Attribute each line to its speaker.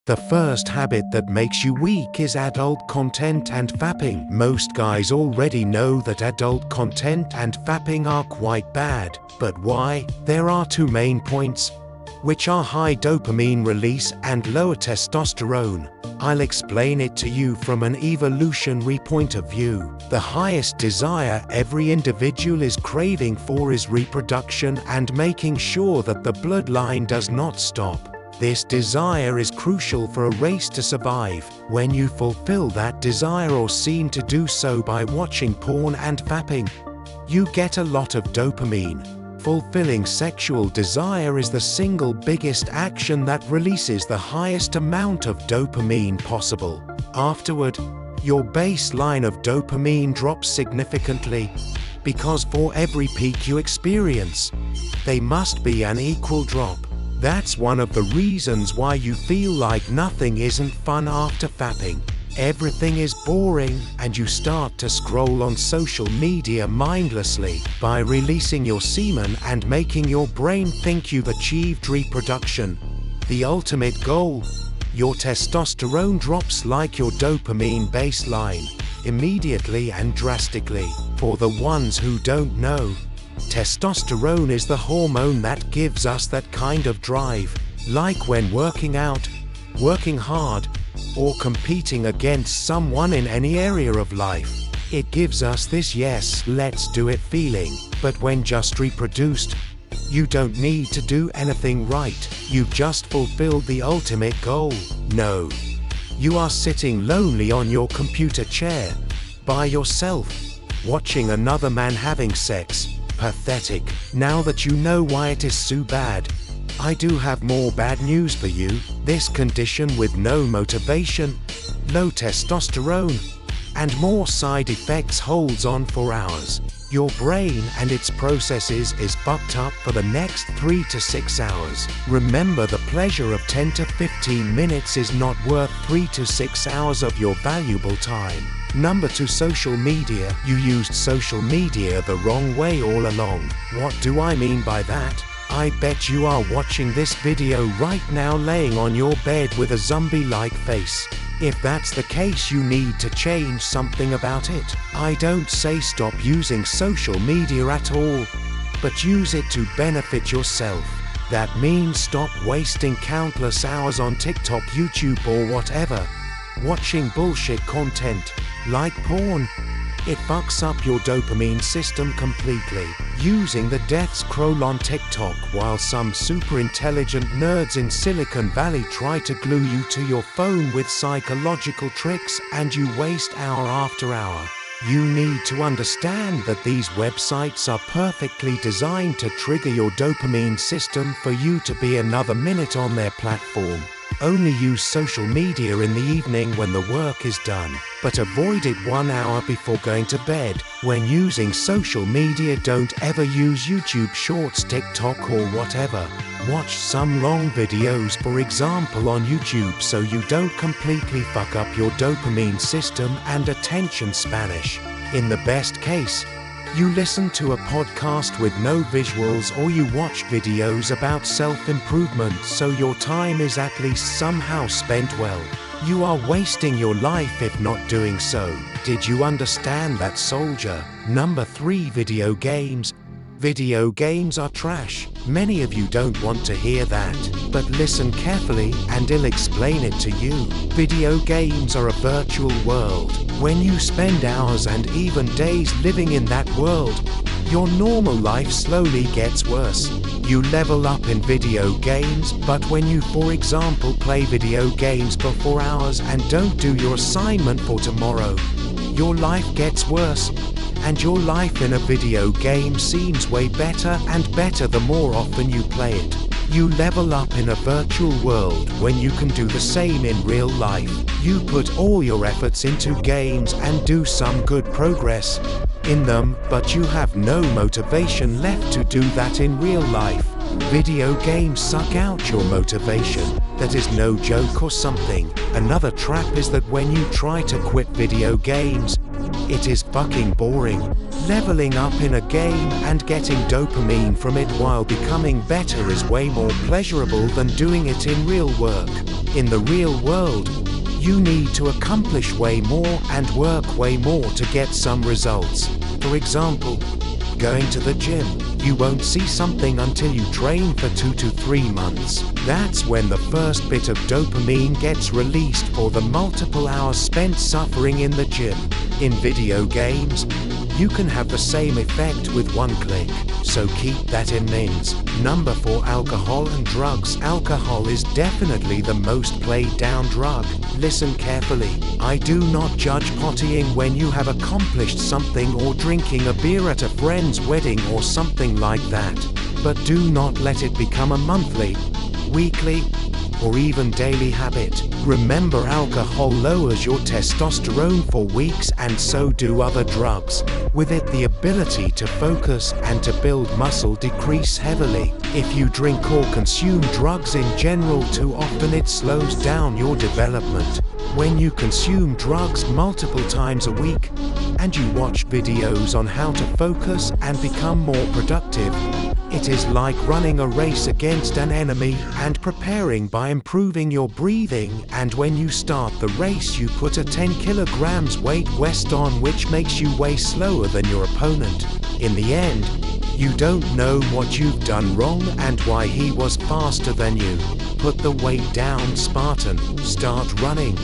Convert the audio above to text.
Speaker 1: The first habit that makes you weak is adult content and fapping. Most guys already know that adult content and fapping are quite bad. But why? There are two main points, which are high dopamine release and lower testosterone. I'll explain it to you from an evolutionary point of view. The highest desire every individual is craving for is reproduction and making sure that the bloodline does not stop. This desire is crucial for a race to survive. When you fulfill that desire or seem to do so by watching porn and fapping, you get a lot of dopamine. Fulfilling sexual desire is the single biggest action that releases the highest amount of dopamine possible. Afterward, your baseline of dopamine drops significantly, because for every peak you experience, there must be an equal drop. That's one of the reasons why you feel like nothing isn't fun after fapping. Everything is boring, and you start to scroll on social media mindlessly. By releasing your semen and making your brain think you've achieved reproduction, the ultimate goal, your testosterone drops like your dopamine baseline, immediately and drastically. For the ones who don't know, testosterone is the hormone that gives us that kind of drive, like when working out, working hard, or competing against someone in any area of life. It gives us this yes, let's do it feeling. But when just reproduced, you don't need to do anything right. You've just fulfilled the ultimate goal. No. You are sitting lonely on your computer chair, by yourself, watching another man having sex. Pathetic. Now that you know why it is so bad, I do have more bad news for you. This condition with no motivation, low testosterone, and more side effects holds on for hours. Your brain and its processes is fucked up for the next 3 to 6 hours. Remember, the pleasure of 10 to 15 minutes is not worth 3 to 6 hours of your valuable time. Number 2, social media. You used social media the wrong way all along. What do I mean by that? I bet you are watching this video right now laying on your bed with a zombie-like face. If that's the case, you need to change something about it. I don't say stop using social media at all, but use it to benefit yourself. That means stop wasting countless hours on TikTok, YouTube, or whatever, watching bullshit content, like porn. It fucks up your dopamine system completely. Using the death scroll on TikTok while some super intelligent nerds in Silicon Valley try to glue you to your phone with psychological tricks, and you waste hour after hour. You need to understand that these websites are perfectly designed to trigger your dopamine system for you to be another minute on their platform. Only use social media in the evening when the work is done, but avoid it 1 hour before going to bed. When using social media, don't ever use YouTube Shorts, TikTok, or whatever. Watch some long videos, for example on YouTube, so you don't completely fuck up your dopamine system and attention span. In the best case, you listen to a podcast with no visuals, or you watch videos about self-improvement, so your time is at least somehow spent well. You are wasting your life if not doing so. Did you understand that, soldier? Number 3, video games. Video games are trash. Many of you don't want to hear that, but listen carefully and I'll explain it to you. Video games are a virtual world. When you spend hours and even days living in that world, your normal life slowly gets worse. You level up in video games, but when you, for example, play video games for 4 hours and don't do your assignment for tomorrow, your life gets worse. And your life in a video game seems way better and better the more often you play it. You level up in a virtual world when you can do the same in real life. You put all your efforts into games and do some good progress in them, but you have no motivation left to do that in real life. Video games suck out your motivation. That is no joke or something. Another trap is that when you try to quit video games, it is fucking boring. Leveling up in a game and getting dopamine from it while becoming better is way more pleasurable than doing it in real work. In the real world, you need to accomplish way more and work way more to get some results. For example, going to the gym. You won't see something until you train for 2 to 3 months. That's when the first bit of dopamine gets released for the multiple hours spent suffering in the gym. In video games, you can have the same effect with one click, so keep that in mind. Number 4, alcohol and drugs. Alcohol is definitely the most played down drug. Listen carefully. I do not judge partying when you have accomplished something or drinking a beer at a friend's wedding or something like that. But do not let it become a monthly, weekly, or even daily habit. Remember, alcohol lowers your testosterone for weeks, and so do other drugs. With it, the ability to focus and to build muscle decrease heavily. If you drink or consume drugs in general too often, it slows down your development. When you consume drugs multiple times a week, and you watch videos on how to focus and become more productive, it is like running a race against an enemy and preparing by improving your breathing, and when you start the race you put a 10 kilograms weight vest on, which makes you way slower than your opponent. In the end, you don't know what you've done wrong and why he was faster than you. Put the weight down, Spartan. Start running.